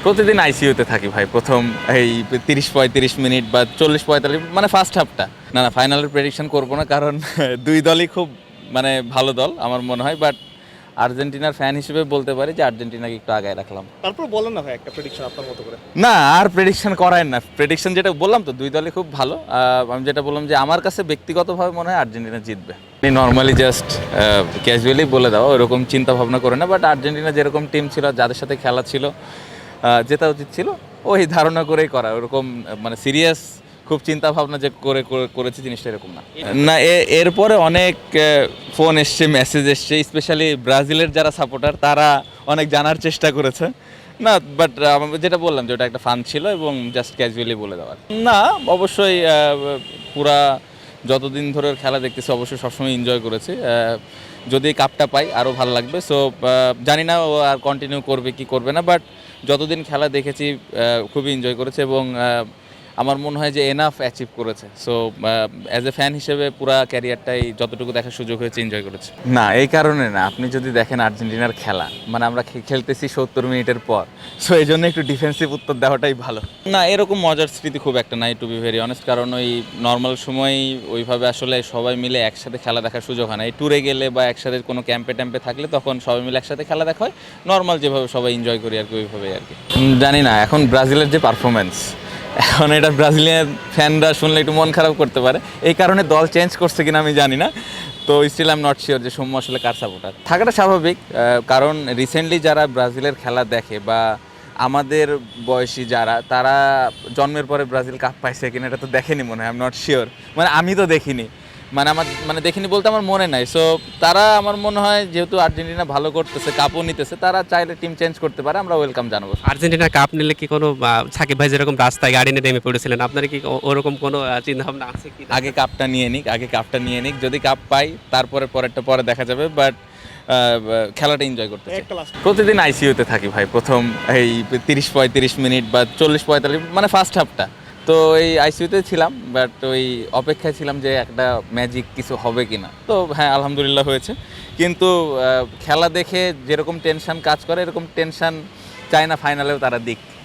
প্রতিদিন আইসিইউতে থাকি ভাই। প্রথম এই 30-35 মিনিট বা 40-45 মানে ফার্স্ট হাফটা। না ফাইনালের প্রেডিকশন করবো না, কারণ দুই দলই খুব মানে ভালো দল আমার মনে হয়। বাট আর্জেন্টিনার ফ্যান হিসেবে বলতে পারি যে আর্জেন্টিনাকে একটু আগায় রাখলাম। তারপর বলেন না ভাই একটা প্রেডিকশন আপনার মতো করে। না আর প্রেডিকশন করায় না, প্রেডিকশন যেটা বললাম তো দুই দলই খুব ভালো। আমি যেটা বললাম যে আমার কাছে ব্যক্তিগতভাবে মনে হয় আর্জেন্টিনা জিতবে। নর্মালি জাস্ট ক্যাজুয়ালি বলে দাও, ওরকম চিন্তা ভাবনা করে না। বাট আর্জেন্টিনা যেরকম টিম ছিল, যাদের সাথে খেলা ছিল, জেতা উচিত ছিল, ওই ধারণা করেই করা। ওরকম মানে সিরিয়াস খুব চিন্তা ভাবনা যে করেছে জিনিসটা এরকম না। না এরপরে অনেক ফোন এসছে, মেসেজ এসছে, স্পেশালি ব্রাজিলের যারা সাপোর্টার তারা অনেক জানার চেষ্টা করেছে। না বাট যেটা বললাম যে ওটা একটা ফান ছিল এবং জাস্ট ক্যাজুয়ালি বলে দেওয়ার। না অবশ্যই পুরা যতদিন ধরে খেলা দেখতেছি অবশ্যই সবসময় এনজয় করেছি। যদি কাপটা পাই আরও ভালো লাগবে। সো জানি না ও আর কন্টিনিউ করবে কি করবে না, বাট যতদিন খেলা দেখেছি খুবই এনজয় করেছে এবং আমার মনে হয় যে এনাফ অ্যাচিভ করেছে। সো অ্যাজ এ ফ্যান হিসেবে পুরা ক্যারিয়ারটাই যতটুকু দেখার সুযোগ হয়েছে এনজয় করেছে। না এই কারণে না, আপনি যদি দেখেন আর্জেন্টিনার খেলা, মানে আমরা খেলতেছি 70 মিনিটের পর, সো এই জন্য একটু ডিফেন্সিভ উত্তর দেওয়াটাই ভালো। না এরকম মজার স্মৃতি খুব একটা নাই, টু বি ভেরি অনেস্ট। কারণ ওই নর্মাল সময় ওইভাবে আসলে সবাই মিলে একসাথে খেলা দেখার সুযোগ হয় না। এই ট্যুরে গেলে বা একসাথে কোনো ক্যাম্পে ট্যাম্পে থাকলে তখন সবাই মিলে একসাথে খেলা দেখা হয়। নর্মাল যেভাবে সবাই এনজয় করি আর কি, ওইভাবেই আর কি। জানি না এখন ব্রাজিলের যে পারফরমেন্স, এখন এটা ব্রাজিলিয়ান ফ্যানরা শুনলে একটু মন খারাপ করতে পারে। এই কারণে দল চেঞ্জ করছে কিনা আমি জানি না। তো still I am not sure যে সৌম্য আসলে কার সাপোর্টার। থাকাটা স্বাভাবিক, কারণ রিসেন্টলি যারা ব্রাজিলের খেলা দেখে বা আমাদের বয়সী যারা, তারা জন্মের পরে ব্রাজিল কাপ পাইছে কিনা এটা তো দেখেনি মনে হয়। আই এম নট শিওর, মানে আমি তো দেখিনি, মানে দেখিনি বলতে আমার মনে নাই। সো তারা আমার মনে হয় যেহেতু আর্জেন্টিনা ভালো করতেছে, কাপও নিতেছে, তারা চাইলে টিম চেঞ্জ করতে পারে, আমরা ওয়েলকাম জানাবো। আর্জেন্টিনা কাপ নিলে কি কোনো সাকিব ভাই যেরকম রাস্তায় গাড়ি নিয়ে নেমে পড়েছিলেন, আপনার কি ওরকম কোনো চিন্তা ভাবনা আছে কি? আগে কাপটা নিয়ে নিক, যদি কাপ পাই তারপরে পরেরটা পরে দেখা যাবে। বাট খেলাটা এনজয় করতে চাই। প্রতিদিন আইসিইউতে থাকি ভাই। প্রথম এই 30-35 মিনিট বা 40-45 মানে ফার্স্ট হাফটা তো এই আইসিইউতে ছিলাম। বাট ওই অপেক্ষায় ছিলাম যে একটা ম্যাজিক কিছু হবে কিনা। তো হ্যাঁ আলহামদুলিল্লাহ হয়েছে। কিন্তু খেলা দেখে যেরকম টেনশন কাজ করে, এরকম টেনশন চাই না ফাইনালেও তারা দিক।